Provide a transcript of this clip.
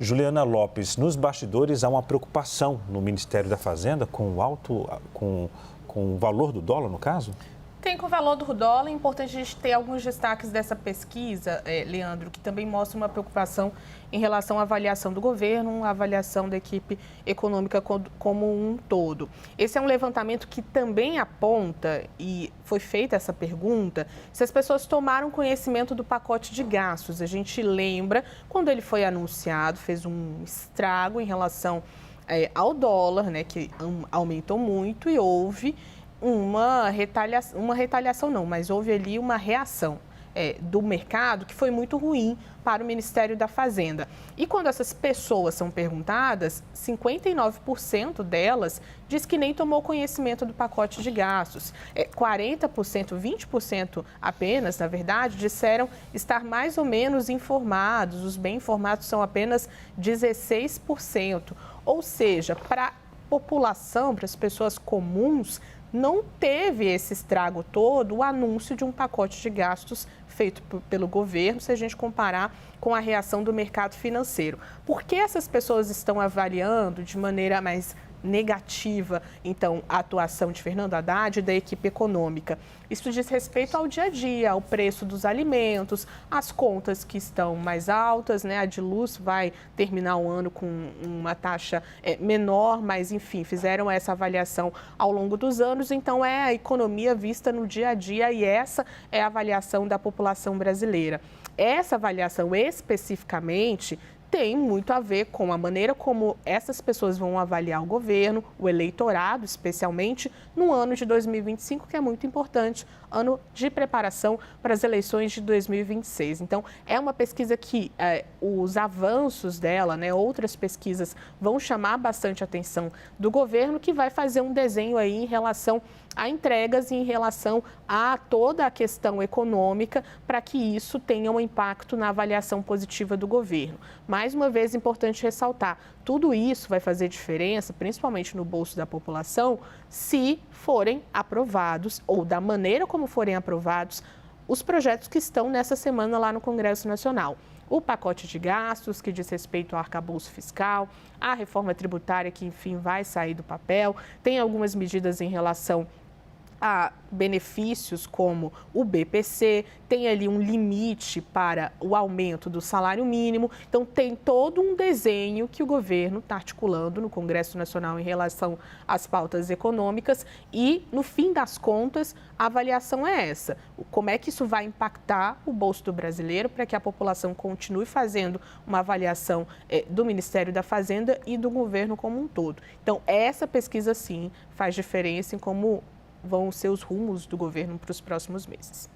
Juliana Lopes, nos bastidores há uma preocupação no Ministério da Fazenda com o valor do dólar, no caso? Tem com o valor do dólar, é importante a gente ter alguns destaques dessa pesquisa, Leandro, que também mostra uma preocupação em relação à avaliação do governo, à avaliação da equipe econômica como um todo. Esse é um levantamento que também aponta, e foi feita essa pergunta, se as pessoas tomaram conhecimento do pacote de gastos. A gente lembra, quando ele foi anunciado, fez um estrago em relação ao dólar, né, que aumentou muito e houve uma retaliação não, mas houve ali uma reação do mercado que foi muito ruim para o Ministério da Fazenda. E quando essas pessoas são perguntadas, 59% delas diz que nem tomou conhecimento do pacote de gastos. 40%, 20% apenas, na verdade, disseram estar mais ou menos informados. Os bem informados são apenas 16%. Ou seja, para a população, para as pessoas comuns, não teve esse estrago todo o anúncio de um pacote de gastos feito pelo governo, se a gente comparar com a reação do mercado financeiro. Por que essas pessoas estão avaliando de maneira mais negativa, então, a atuação de Fernando Haddad e da equipe econômica? Isso diz respeito ao dia a dia, ao preço dos alimentos, às contas que estão mais altas, né? A de luz vai terminar o ano com uma taxa menor, mas, enfim, fizeram essa avaliação ao longo dos anos. Então, é a economia vista no dia a dia e essa é a avaliação da população brasileira. Essa avaliação especificamente tem muito a ver com a maneira como essas pessoas vão avaliar o governo, o eleitorado, especialmente no ano de 2025, que é muito importante, ano de preparação para as eleições de 2026. Então, é uma pesquisa que os avanços dela, né, outras pesquisas vão chamar bastante a atenção do governo, que vai fazer um desenho aí em relação a entregas e em relação a toda a questão econômica para que isso tenha um impacto na avaliação positiva do governo. Mais uma vez, é importante ressaltar, tudo isso vai fazer diferença, principalmente no bolso da população, se forem aprovados ou da maneira como forem aprovados os projetos que estão nessa semana lá no Congresso Nacional. O pacote de gastos, que diz respeito ao arcabouço fiscal, a reforma tributária, que, enfim, vai sair do papel, tem algumas medidas em relação a benefícios como o BPC, tem ali um limite para o aumento do salário mínimo. Então, tem todo um desenho que o governo está articulando no Congresso Nacional em relação às pautas econômicas e, no fim das contas, a avaliação é essa. Como é que isso vai impactar o bolso do brasileiro para que a população continue fazendo uma avaliação do Ministério da Fazenda e do governo como um todo. Então, essa pesquisa, sim, faz diferença em como vão ser os rumos do governo para os próximos meses.